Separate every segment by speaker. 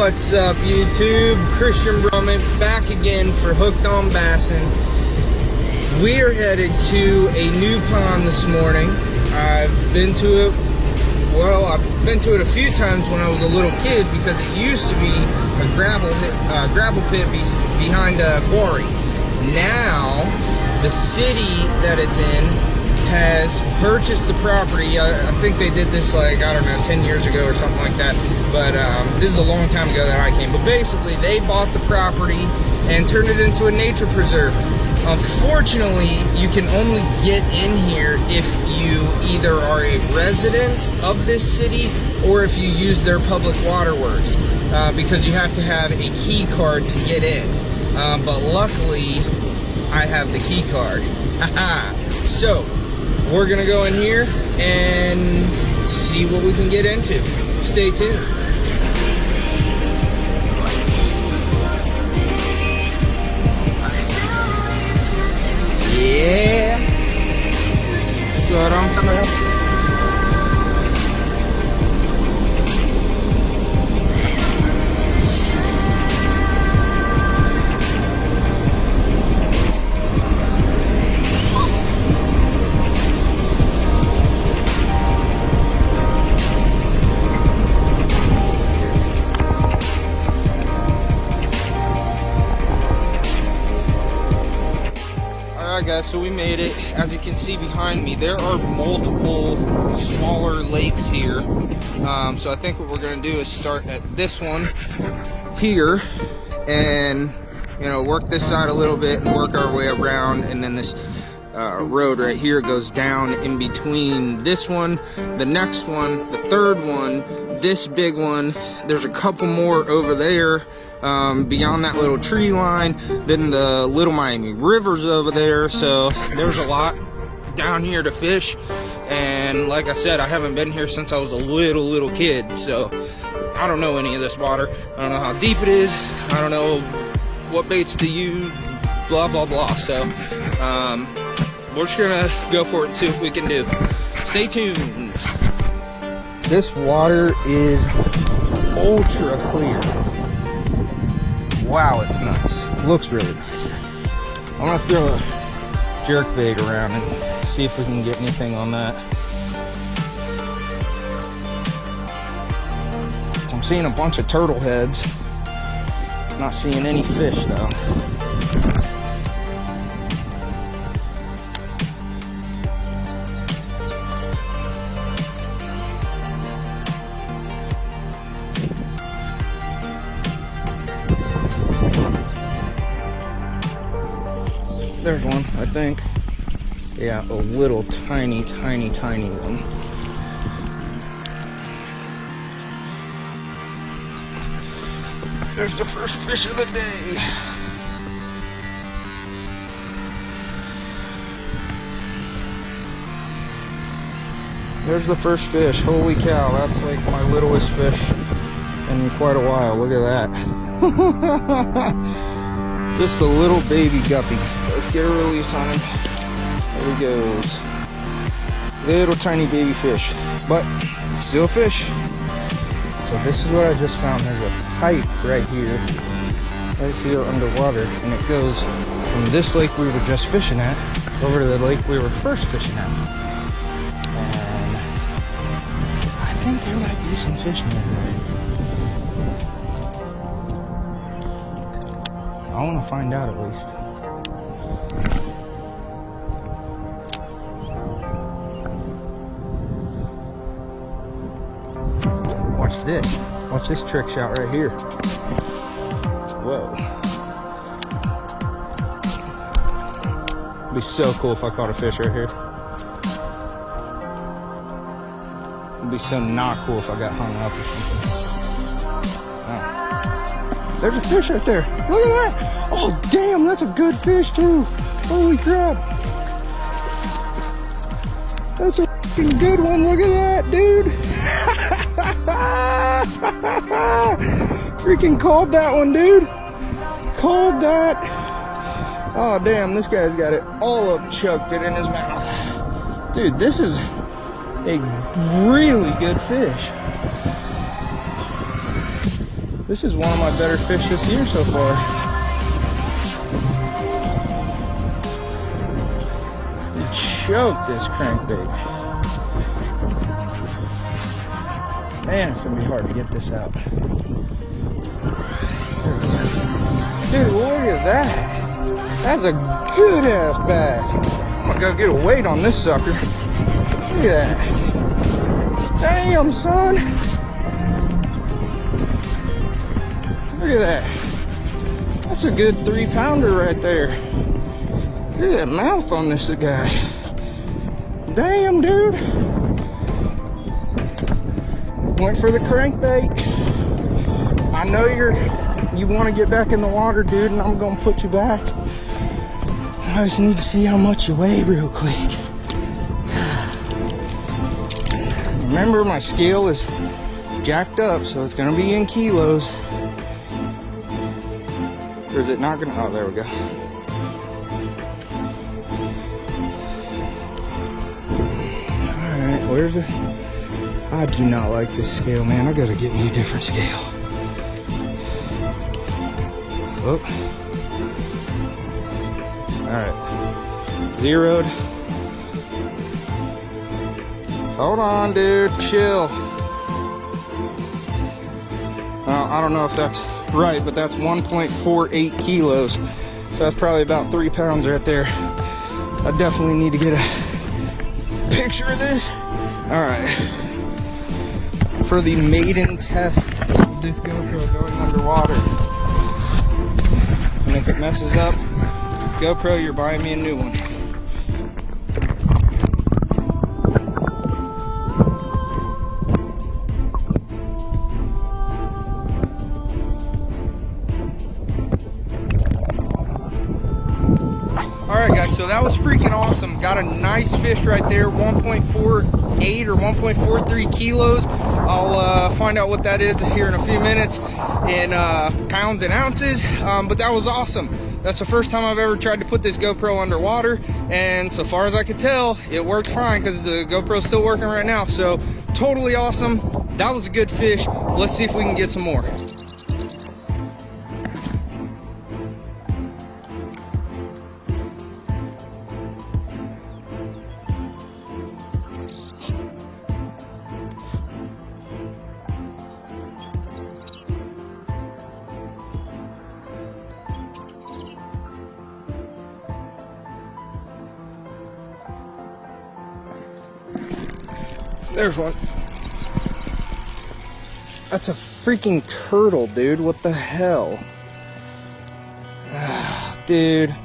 Speaker 1: What's up, YouTube? Christian Brummett back again for Hooked on Bassin. We're headed to a new pond this morning. I've been to it a few times when I was a little kid because it used to be a gravel pit behind a quarry. Now, the city that it's in has purchased the property. I think they did this, like, I don't know, 10 years ago or something like that. But this is a long time ago that I came. But basically, they bought the property and turned it into a nature preserve. Unfortunately, you can only get in here if you either are a resident of this city or if you use their public waterworks, because you have to have a key card to get in. But luckily, I have the key card. So, we're gonna go in here and see what we can get into. Stay tuned. Yeah. That's what I'm talking about. Alright guys, so we made it. As you can see behind me, there are multiple smaller lakes here. So I think what we're going to do is start at this one here and, you know, work this side a little bit and work our way around, and then this road right here goes down in between this one, the next one, the third one, this big one. There's a couple more over there beyond that little tree line. Then the Little Miami River's over there. So there's a lot down here to fish. And like I said, I haven't been here since I was a little kid. So I don't know any of this water. I don't know how deep it is. I don't know what baits to use, blah, blah, blah. So we're just gonna go for it, see what we can do. Stay tuned. This water is ultra clear. Wow, it's nice. Looks really nice. I'm gonna throw a jerk bait around and see if we can get anything on that. I'm seeing a bunch of turtle heads. Not seeing any fish though. There's one, I think. Yeah, a little tiny one. There's the first fish of the day. There's the first fish. Holy cow, that's like my littlest fish in quite a while. Look at that. Just a little baby guppy. Let's get a release on him. There he goes. Little tiny baby fish, but still a fish. So this is what I just found. There's a pipe right here underwater, and it goes from this lake we were just fishing at over to the lake we were first fishing at. And I think there might be some fish in there. I want to find out at least. Watch this. Watch this trick shot right here. Whoa. It'd be so cool if I caught a fish right here. It'd be so not cool if I got hung up or something. Oh. There's a fish right there. Look at that. Oh, damn, that's a good fish too. Holy crap. That's a fucking good one. Look at that, dude. Freaking called that one, dude. Called that. Oh, damn, this guy's got it all up, choked it in his mouth. Dude, this is a really good fish. This is one of my better fish this year so far. You choked this crankbait. Man, it's gonna be hard to get this out. Dude, look at that. That's a good ass bass. I'm gonna go get a weight on this sucker. Look at that. Damn, son. Look at that. That's a good 3-pounder right there. Look at that mouth on this guy. Damn, dude. Went for the crankbait. I know you want to get back in the water, dude, and I'm gonna put you back. I just need to see how much you weigh real quick. Remember, my scale is jacked up, so it's gonna be in kilos. Or is it not gonna? Oh, there we go. Alright, where's the... I do not like this scale, man. I gotta get me a different scale. Oh. Alright. Zeroed. Hold on, dude. Chill. I don't know if that's right, but that's 1.48 kilos. So that's probably about 3 pounds right there. I definitely need to get a picture of this. Alright. For the maiden test of this GoPro going underwater. And if it messes up, GoPro, you're buying me a new one. Alright guys, so that was freaking awesome. Got a nice fish right there, 1.48 or 1.43 kilos. I'll find out what that is here in a few minutes in pounds and ounces, but that was awesome. That's the first time I've ever tried to put this GoPro underwater, and so far as I could tell, it worked fine because the GoPro's still working right now. So totally awesome. That was a good fish. Let's see if we can get some more. There's one. That's a freaking turtle, dude. What the hell? Dude.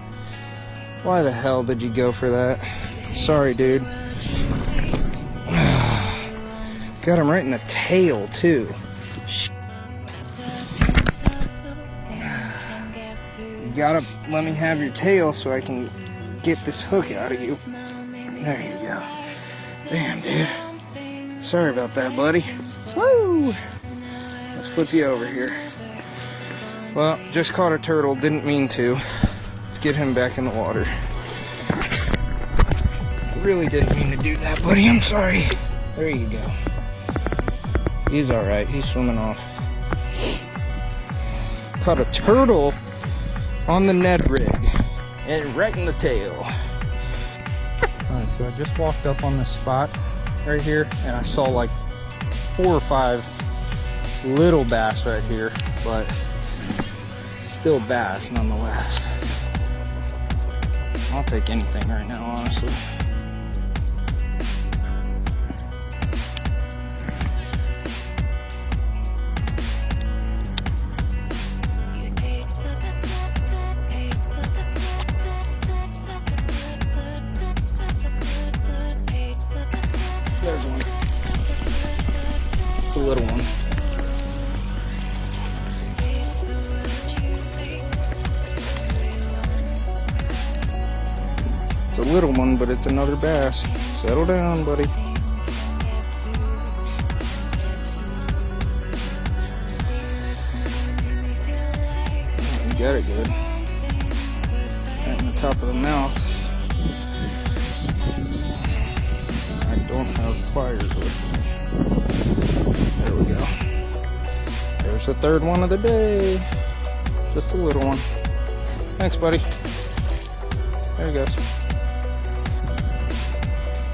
Speaker 1: Why the hell did you go for that? Sorry, dude. Got him right in the tail, too. You gotta let me have your tail so I can get this hook out of you. There you go. Damn, dude. Sorry about that, buddy. Woo! Let's flip you over here. Well, just caught a turtle. Didn't mean to. Let's get him back in the water. Really didn't mean to do that, buddy. I'm sorry. There you go. He's alright. He's swimming off. Caught a turtle on the Ned rig. And right in the tail. Alright, so I just walked up on this spot right here, and I saw like 4 or 5 little bass right here, but still bass nonetheless. I'll take anything right now, honestly. There's one. It's a little one. It's a little one, but it's another bass. Settle down, buddy. You got it good. Right in the top of the mouth. I don't have pliers with me. There we go. There's There's the third one of the day. Just a little one. Thanks, buddy. There he goes.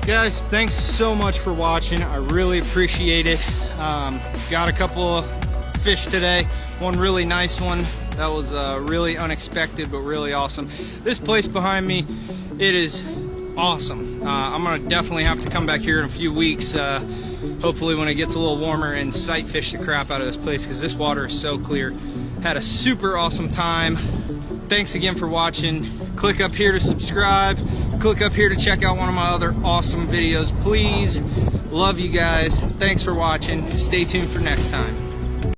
Speaker 1: Guys, thanks so much for watching. I really appreciate it. Got a couple of fish today. One really nice one that was really unexpected but really awesome. This place behind me, it is awesome. I'm gonna definitely have to come back here in a few weeks, hopefully when it gets a little warmer, and sight fish the crap out of this place because this water is so clear. Had a super awesome time. Thanks again for watching. Click up here to subscribe. Click up here to check out one of my other awesome videos, please. Love you guys. Thanks for watching. Stay tuned for next time.